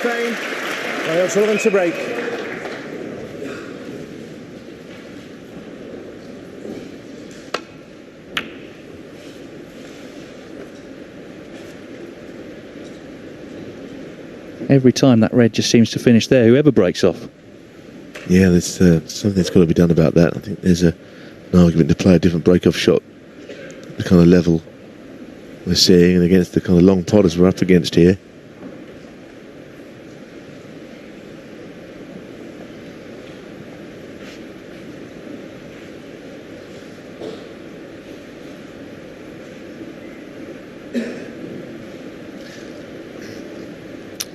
Fine. Sullivan to break. Every time that red just seems to finish there, whoever breaks off. Yeah, there's something that's got to be done about that. I think there's an argument to play a different break-off shot, the kind of level we're seeing, and against the kind of long potters we're up against here.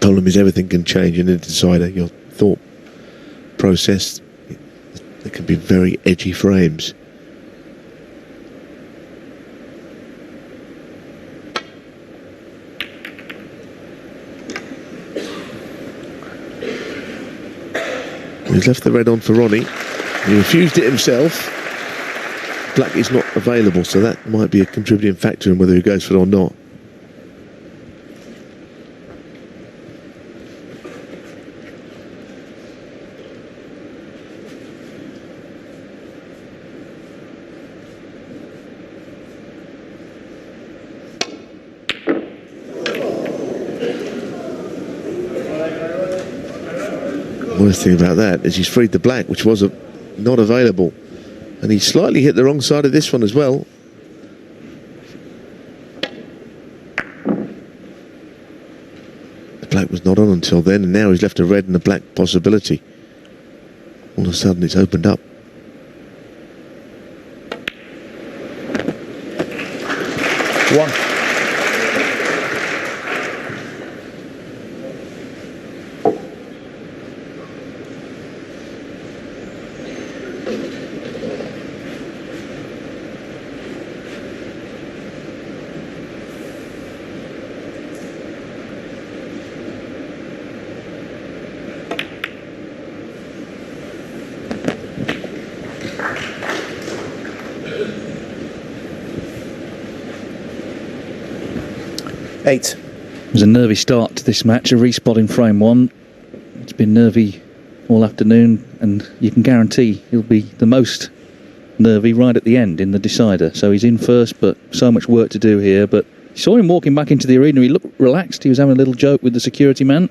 Problem is, everything can change in a decider. Your thought process, there can be very edgy frames. He's left the red on for Ronnie. He refused it himself. Black is not available, so that might be a contributing factor in whether he goes for it or not. The worst thing about that is he's freed the black, which was not available, and he slightly hit the wrong side of this one as well. The black was not on until then, and now he's left a red and a black possibility. All of a sudden it's opened up. One. Eight. It was a nervy start to this match, a respot in frame one. It's been nervy all afternoon, and you can guarantee he'll be the most nervy right at the end in the decider. So he's in first, but so much work to do here. But you saw him walking back into the arena. He looked relaxed. He was having a little joke with the security man.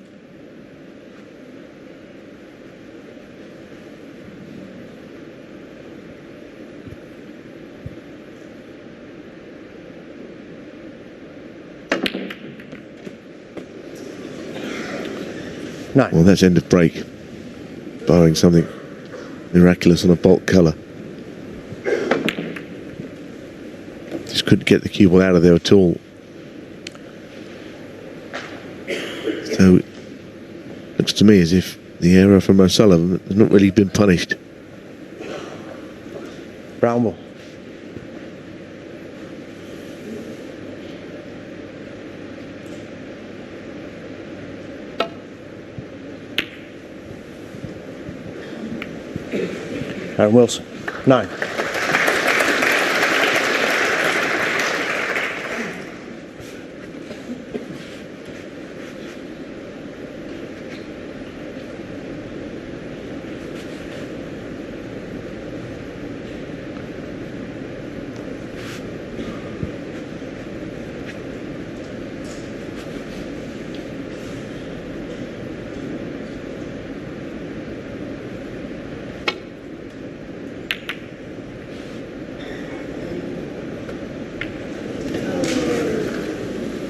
Nine. Well, that's end of break, barring something miraculous on a bulk colour. Just couldn't get the cue ball out of there at all. So it looks to me as if the error from O'Sullivan has not really been punished. Brown ball. Aaron Wilson. 9.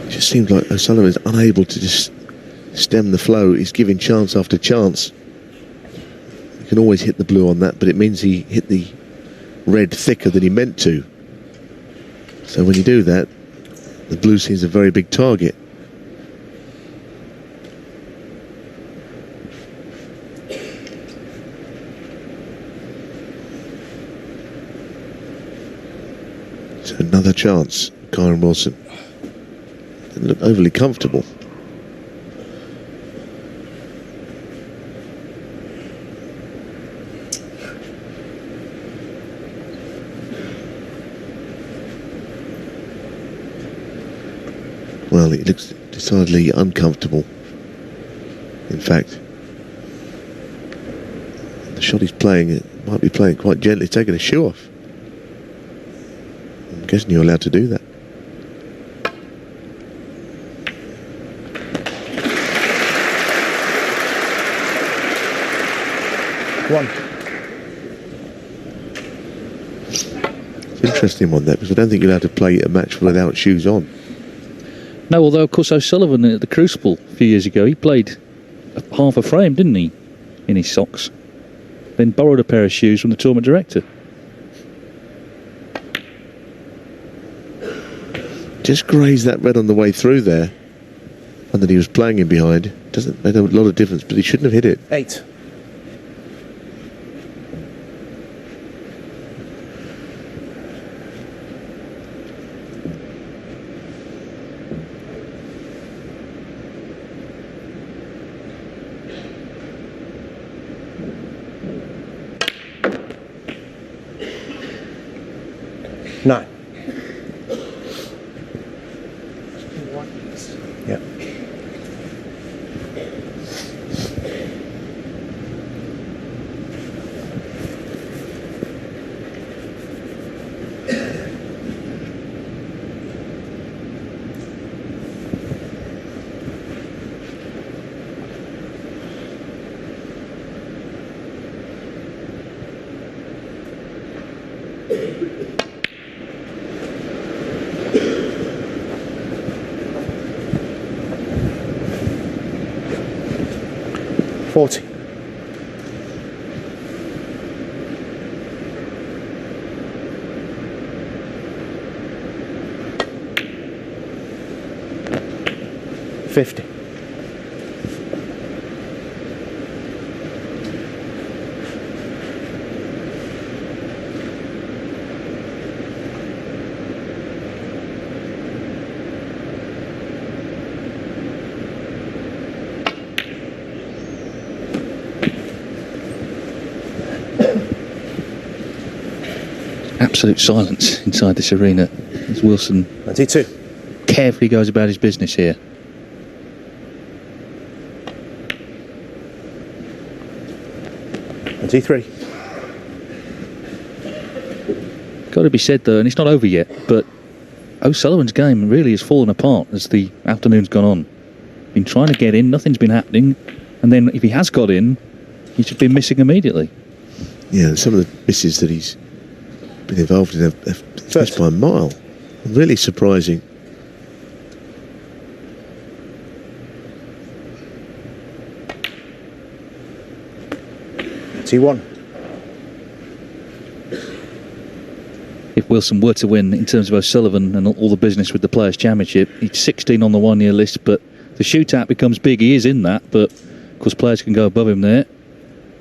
It seems like O'Sullivan is unable to just stem the flow. He's giving chance after chance. He can always hit the blue on that, but it means he hit the red thicker than he meant to. So when you do that, the blue seems a very big target. So another chance, Kyren Wilson. Didn't look overly comfortable. Well, it looks decidedly uncomfortable. In fact, the shot he's playing, it might be playing quite gently, taking a shoe off. I'm guessing you're allowed to do that. One. It's an interesting one, that, because I don't think you're allowed to play a match without shoes on. No, although, of course, O'Sullivan at the Crucible a few years ago, he played half a frame, didn't he, in his socks? Then borrowed a pair of shoes from the tournament director. Just grazed that red on the way through there, and that he was playing in behind. Doesn't make a lot of difference, but he shouldn't have hit it. 8. Nine. Yeah. $40. $50. Absolute silence inside this arena as Wilson 22. carefully goes about his business here. $23. Got to be said though, and it's not over yet, but O'Sullivan's game really has fallen apart as the afternoon's gone on. Been trying to get in, nothing's been happening, and then if he has got in, he's just been missing immediately. Yeah, some of the misses that he's been involved in have missed by a mile. Really surprising. T1. If Wilson were to win in terms of O'Sullivan and all the business with the Players' Championship, he's 16 on the one-year list, but the shootout becomes big. He is in that, but of course players can go above him there.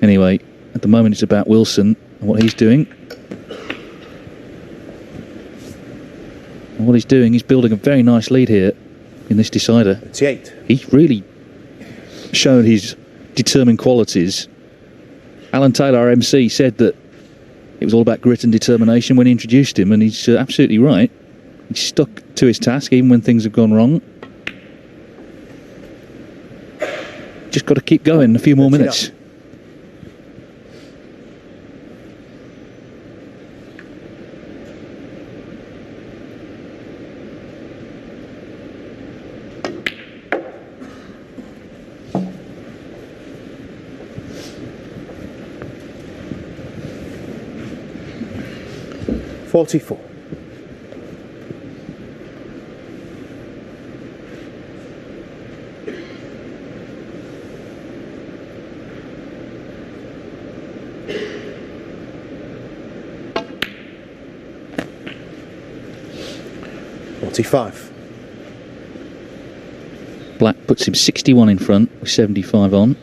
Anyway, at the moment it's about Wilson and what he's doing. And what he's doing, he's building a very nice lead here in this decider. 38. He's really shown his determined qualities. Alan Taylor, our MC, said that it was all about grit and determination when he introduced him, and he's absolutely right. He's stuck to his task even when things have gone wrong. Just got to keep going a few more minutes. $44. $45. Black puts him 61 in front with 75 on.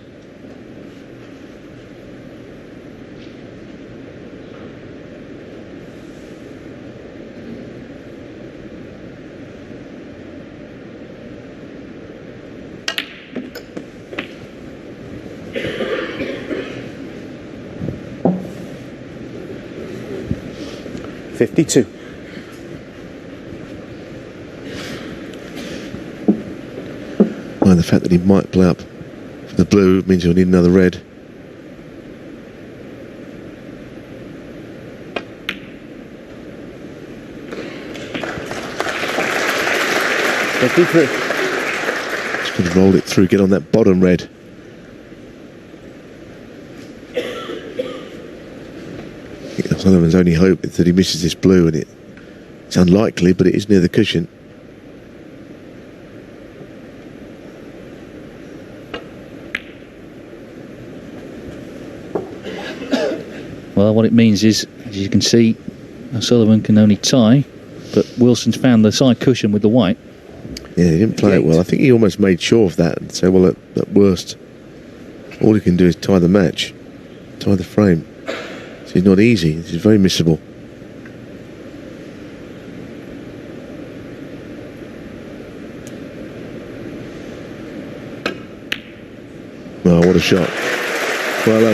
$52. And the fact that he might play up for the blue, it means you'll need another red. Just going to roll it through, get on that bottom red. Sullivan's only hope is that he misses this blue, and it's unlikely, but it is near the cushion. Well, what it means is, as you can see, O'Sullivan can only tie, but Wilson's found the side cushion with the white. Yeah, he didn't play it well. I think he almost made sure of that and say, well, at worst, all he can do is tie the match, tie the frame. So it's not easy. This is very missable. Oh, what a shot. Well,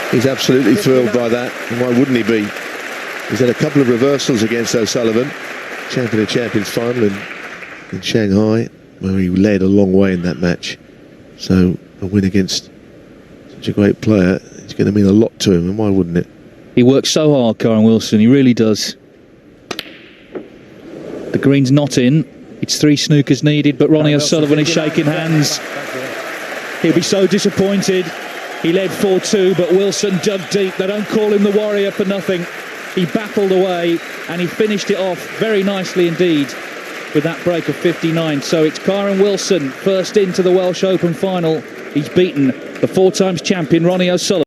he's absolutely thrilled by that. And why wouldn't he be? He's had a couple of reversals against O'Sullivan. Champion of Champions final in Shanghai, where he led a long way in that match. So a win against such a great player, it's going to mean a lot to him, and why wouldn't it? He works so hard, Kyren Wilson, he really does. The green's not in. It's 3 snookers needed, but Ronnie O'Sullivan is shaking hands. He'll be so disappointed. He led 4-2, but Wilson dug deep. They don't call him the warrior for nothing. He battled away, and he finished it off very nicely indeed with that break of 59. So it's Kyren Wilson, first into the Welsh Open final. He's beaten the 4 times champion Ronnie O'Sullivan.